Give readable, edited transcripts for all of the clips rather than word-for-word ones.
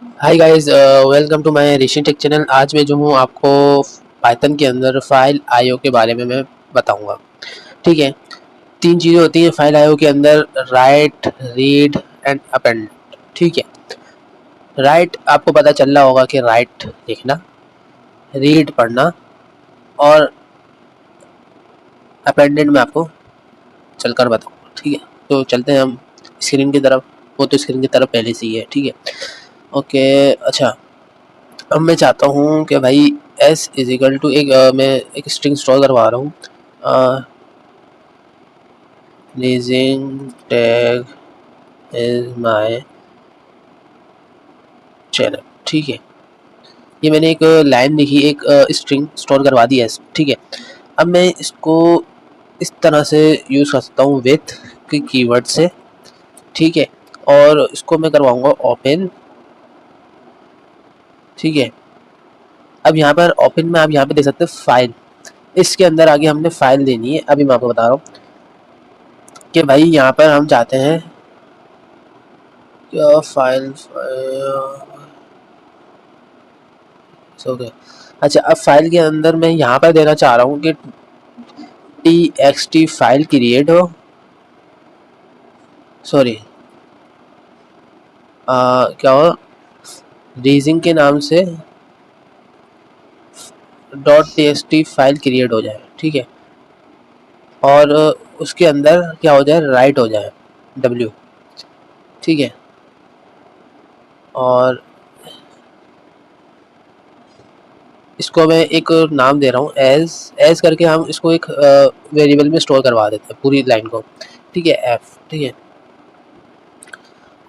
Hi guys, welcome to my Rishi tech channel. आज मैं जो हूँ आपको पाइथन के अंदर फाइल आईओ के बारे में मैं बताऊंगा। ठीक है। तीन चीज़ें होती हैं फाइल आईओ के अंदर: राइट, रीड एंड अपेंड। ठीक है। राइट आपको पता चल रहा होगा कि राइट लिखना, रीड पढ़ना, और अपेंडेड में आपको चलकर बताऊंगा। ठीक है, तो चलते हैं हम स्क्रीन की तरफ। वो तो स्क्रीन की तरफ पहले से ही है। ठीक है, ओके। अच्छा, अब मैं चाहता हूँ कि भाई एस इज इक्वल टू एक मैं एक स्ट्रिंग स्टोर करवा रहा हूँ। Leasing tag is my channel. ठीक है, ये मैंने एक लाइन लिखी, एक स्ट्रिंग स्टोर करवा दी है। ठीक है, अब मैं इसको इस तरह से यूज़ कर सकता हूँ विथ की कीवर्ड से। ठीक है, और इसको मैं करवाऊँगा ओपन। ठीक है, अब यहाँ पर ओपन में आप यहाँ पे दे सकते हैं फाइल। इसके अंदर आगे हमने फाइल देनी है। अभी मैं आपको बता रहा हूँ कि भाई यहाँ पर हम चाहते हैं क्या फाइल ओके। अच्छा, अब फाइल के अंदर मैं यहाँ पर देना चाह रहा हूँ कि txt फाइल क्रिएट हो, सॉरी क्या हो, रीजिंग के नाम से .txt फाइल क्रिएट हो जाए। ठीक है, और उसके अंदर क्या हो जाए, राइट हो जाए w। ठीक है, और इसको मैं एक नाम दे रहा हूँ एज करके। हम इसको एक वेरिएबल में स्टोर करवा देते हैं पूरी लाइन को। ठीक है, एफ। ठीक है,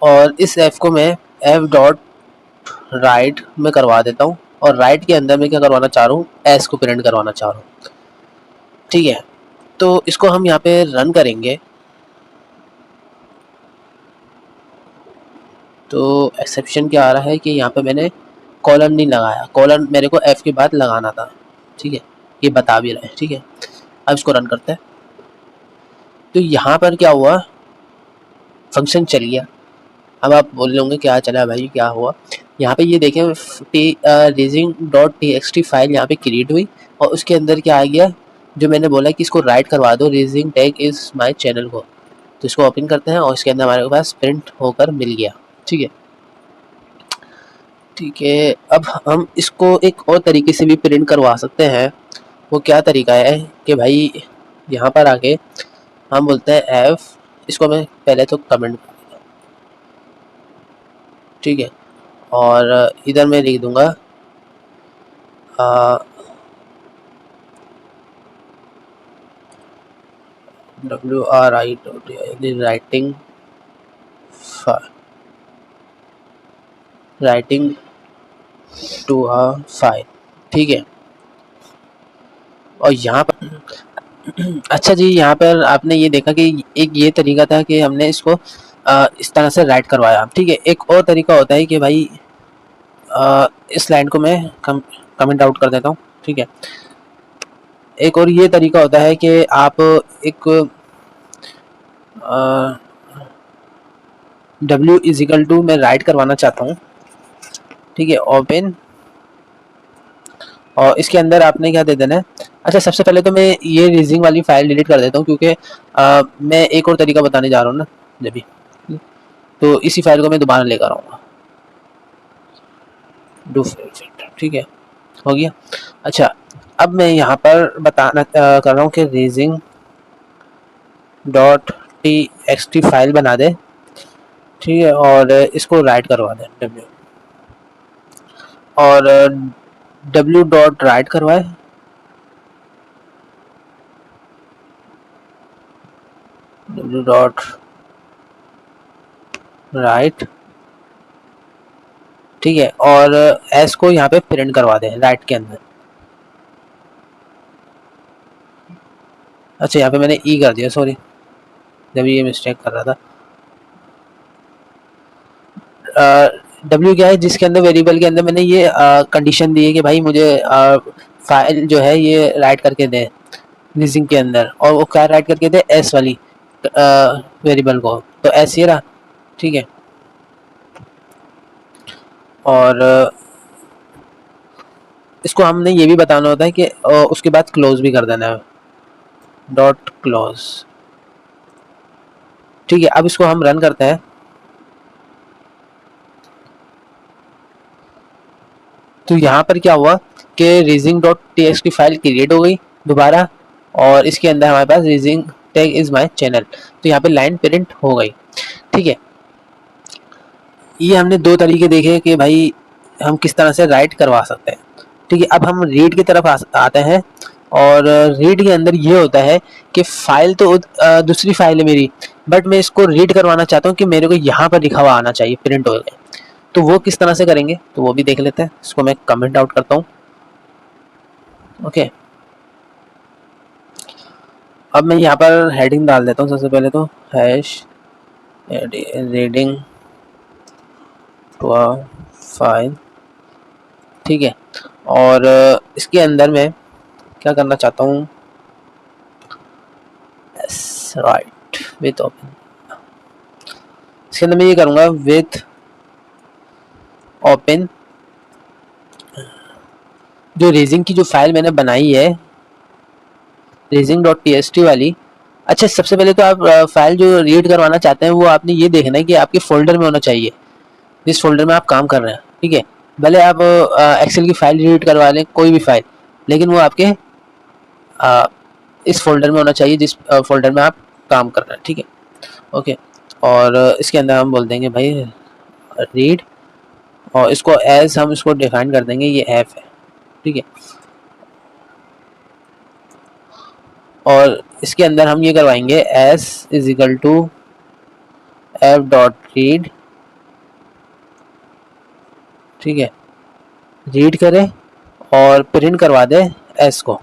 और इस एफ को मैं एफ डॉट राइट में करवा देता हूँ, और राइट के अंदर मैं क्या करवाना चाह रहा हूँ, एस को प्रिंट करवाना चाह रहा हूँ। ठीक है, तो इसको हम यहाँ पे रन करेंगे तो एक्सेप्शन क्या आ रहा है कि यहाँ पे मैंने कॉलन नहीं लगाया। कॉलन मेरे को एफ के बाद लगाना था। ठीक है, ये बता भी रहा है। ठीक है, अब इसको रन करते हैं तो यहाँ पर क्या हुआ, फंक्शन चल गया। अब आप बोल होंगे क्या चला भाई, क्या हुआ। यहाँ पे ये देखें, रीजिंग dot T X T file यहाँ पे क्रिएट हुई, और उसके अंदर क्या आ गया, जो मैंने बोला कि इसको राइट करवा दो रीजिंग टैग इज माई चैनल को। तो इसको ओपन करते हैं और इसके अंदर हमारे पास प्रिंट होकर मिल गया। ठीक है। ठीक है, अब हम इसको एक और तरीके से भी प्रिंट करवा सकते हैं। वो क्या तरीका है कि भाई यहाँ पर आके हम बोलते हैं एफ, इसको मैं पहले तो कमेंट। ठीक है, और इधर मैं लिख दूंगा WRI writing writing to a file. ठीक है, और यहाँ पर अच्छा जी, यहाँ पर आपने ये देखा कि एक ये तरीका था कि हमने इसको इस तरह से राइट करवाया। ठीक है, एक और तरीका होता है कि भाई इस लाइन को मैं कमेंट आउट कर देता हूँ। ठीक है, एक और ये तरीका होता है कि आप एक W इजिकल टू मैं राइट करवाना चाहता हूँ। ठीक है, ओपन, और इसके अंदर आपने क्या दे देना है। अच्छा, सबसे पहले तो मैं ये रीजिंग वाली फाइल डिलीट कर देता हूँ, क्योंकि मैं एक और तरीका बताने जा रहा हूँ ना जब भी, तो इसी फाइल को मैं दोबारा लेकर आऊँगा। Do filter. ठीक है, हो गया। अच्छा, अब मैं यहाँ पर बताना कर रहा हूँ कि रीजिंग dot T X T file बना दे। ठीक है, और इसको राइट करवा दें डब्ल्यू, और डब्ल्यू डॉट राइट करवाए, डब्ल्यू डॉट राइट। ठीक है, और एस को यहाँ पे प्रिंट करवा दें राइट के अंदर। अच्छा, यहाँ पे मैंने ई कर दिया, सॉरी, जब ये मिस्टेक कर रहा था। डब्ल्यू क्या है, जिसके अंदर वेरिएबल के अंदर मैंने ये कंडीशन दी है कि भाई मुझे फाइल जो है ये राइट करके दे लीजिंग के अंदर, और वो क्या राइट करके दे, एस वाली वेरिएबल को। तो एस ये रहा। ठीक है, और इसको हमने ये भी बताना होता है कि उसके बाद क्लोज भी कर देना है, डॉट क्लोज। ठीक है, अब इसको हम रन करते हैं। तो यहाँ पर क्या हुआ कि रीजिंग डॉट टीएक्सटी फाइल क्रिएट हो गई दोबारा, और इसके अंदर हमारे पास रीजिंग टैग इज माय चैनल, तो यहाँ पे लाइन प्रिंट हो गई। ठीक है, ये हमने दो तरीके देखे कि भाई हम किस तरह से राइट करवा सकते हैं। ठीक है, अब हम रीड की तरफ आते हैं, और रीड के अंदर ये होता है कि फाइल तो दूसरी फाइल है मेरी, बट मैं इसको रीड करवाना चाहता हूँ कि मेरे को यहाँ पर लिखा हुआ आना चाहिए, प्रिंट हो गए। तो वो किस तरह से करेंगे तो वो भी देख लेते हैं। इसको मैं कमेंट आउट करता हूँ। ओके, अब मैं यहाँ पर हेडिंग डाल देता हूँ। सबसे पहले तो hash reading to a file. ठीक है, और इसके अंदर मैं क्या करना चाहता हूँ, राइट विथ ओपन। इसके अंदर मैं ये करूँगा विथ ओपन, जो रेजिंग की जो फाइल मैंने बनाई है रेजिंग डॉट टी वाली। अच्छा, सबसे पहले तो आप फाइल जो रीड करवाना चाहते हैं वो आपने ये देखना है कि आपके फोल्डर में होना चाहिए, जिस फोल्डर में आप काम कर रहे हैं। ठीक है, भले आप एक्सेल की फाइल रीड करवा लें, कोई भी फाइल, लेकिन वो आपके इस फोल्डर में होना चाहिए जिस फोल्डर में आप काम कर रहे हैं। ठीक है, ओके, और इसके अंदर हम बोल देंगे भाई रीड, और इसको एज हम इसको डिफाइन कर देंगे, ये एफ है। ठीक है, और इसके अंदर हम ये करवाएंगे S is equal to F dot read. ठीक है, रीड करें और प्रिंट करवा दे एस को।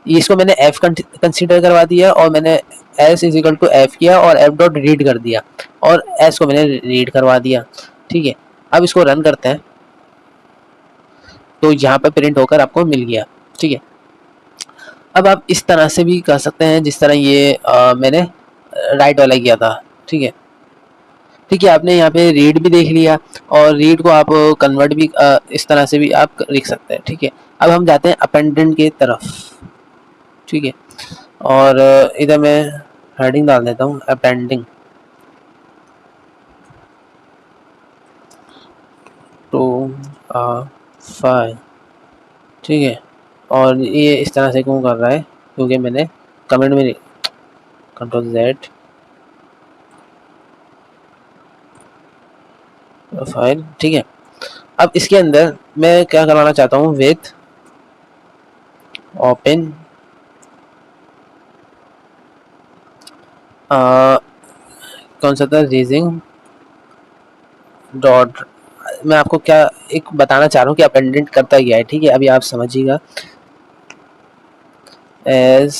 इसको मैंने एफ कंसीडर करवा दिया, और मैंने S is equal to F किया और एफ डॉट रीड कर दिया, और एस को मैंने रीड करवा दिया। ठीक है, अब इसको रन करते हैं, तो यहाँ पर प्रिंट होकर आपको मिल गया। ठीक है, अब आप इस तरह से भी कर सकते हैं जिस तरह ये मैंने राइट वाला किया था। ठीक है, ठीक है, आपने यहाँ पे रीड भी देख लिया, और रीड को आप कन्वर्ट भी इस तरह से भी आप लिख सकते हैं। ठीक है, अब हम जाते हैं अपेंडेंट की तरफ। ठीक है, और इधर मैं हेडिंग डाल देता हूँ अपेंडिंग टू फाइल। ठीक है, और ये इस तरह से क्यों कर रहा है, क्योंकि मैंने कमेंट में कंट्रोल जेड फाइल। ठीक है, अब इसके अंदर मैं क्या करवाना चाहता हूँ, विथ ओपन कौन सा था, रीजिंग डॉट। मैं आपको क्या एक बताना चाह रहा हूँ कि अपेंडेंट करता क्या है। ठीक है, अभी आप समझिएगा, एस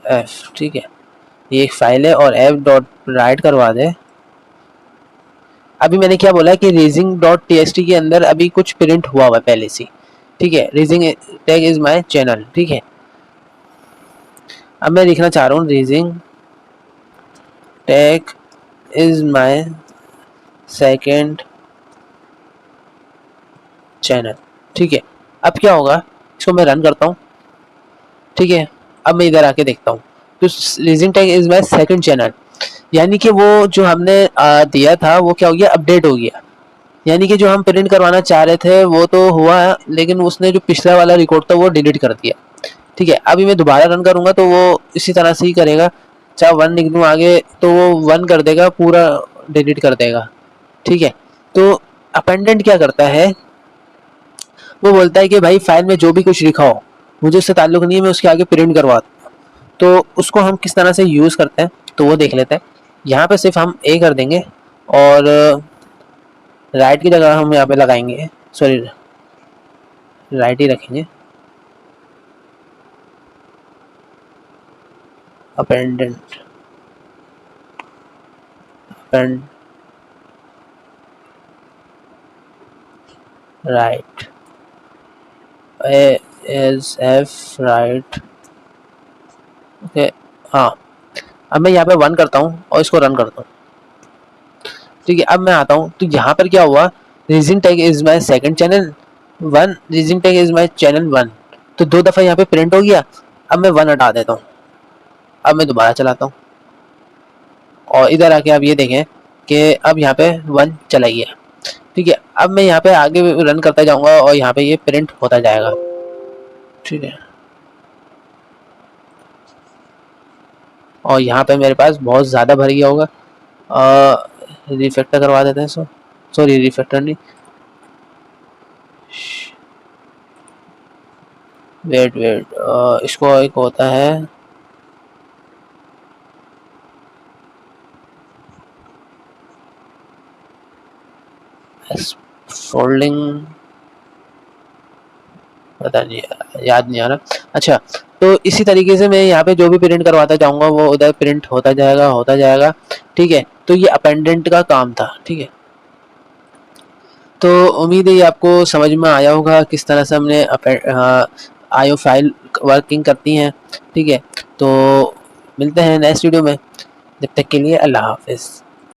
एफ। ठीक है, ये एक फाइल है, और एफ डॉट राइट करवा दे। अभी मैंने क्या बोला कि रेजिंग डॉट टी के अंदर अभी कुछ प्रिंट हुआ हुआ है पहले से। ठीक है, raising tag is my channel. ठीक है, अब मैं लिखना चाह रहा हूँ raising tag is my second channel. ठीक है, अब क्या होगा, इसको मैं रन करता हूँ। ठीक है, अब मैं इधर आके देखता हूँ, तो raising tag is my second channel, यानी कि वो जो हमने दिया था वो क्या हो गया, अपडेट हो गया। यानी कि जो हम प्रिंट करवाना चाह रहे थे वो तो हुआ, लेकिन उसने जो पिछला वाला रिकॉर्ड था वो डिलीट कर दिया। ठीक है, अभी मैं दोबारा रन करूंगा तो वो इसी तरह से ही करेगा, चाहे 1 लिख दूं आगे तो वो 1 कर देगा, पूरा डिलीट कर देगा। ठीक है, तो अपेंडेंट क्या करता है, वो बोलता है कि भाई फाइल में जो भी कुछ लिखा हो मुझे उससे ताल्लुक नहीं है, मैं उसके आगे प्रिंट करवा दूँ। तो उसको हम किस तरह से यूज़ करते हैं तो वो देख लेते हैं। यहाँ पे सिर्फ हम ए कर देंगे, और राइट की जगह हम यहाँ पे लगाएंगे, सॉरी राइट ही रखेंगे, अपेंडेंट append write as F write. Okay, हाँ, अब मैं यहाँ पे 1 करता हूँ और इसको रन करता हूँ। ठीक है, अब मैं आता हूँ तो यहाँ पर क्या हुआ, reason tag is my second channel 1, reason tag is my channel 1, तो 2 दफ़ा यहाँ पे प्रिंट हो गया। अब मैं 1 हटा देता हूँ, अब मैं दोबारा चलाता हूँ और इधर आके आप ये देखें कि अब यहाँ पे 1 चला गया। ठीक है, अब मैं यहाँ पे आगे रन करता जाऊँगा और यहाँ पे ये प्रिंट होता जाएगा। ठीक है, और यहाँ पे मेरे पास बहुत ज़्यादा भर गया होगा। रिफैक्टर करवा देते हैं, सॉरी रिफैक्टर नहीं, वेट इसको एक होता है फोल्डिंग, पता नहीं, याद नहीं आ रहा। अच्छा, तो इसी तरीके से मैं यहाँ पे जो भी प्रिंट करवाता जाऊँगा वो उधर प्रिंट होता जाएगा। ठीक है, तो ये अपेंडेंट का काम था। ठीक है, तो उम्मीद है ये आपको समझ में आया होगा किस तरह से हमने आईओ फाइल वर्किंग करती हैं। ठीक है, तो मिलते हैं नेक्स्ट वीडियो में, जब तक के लिए अल्लाह हाफिज़।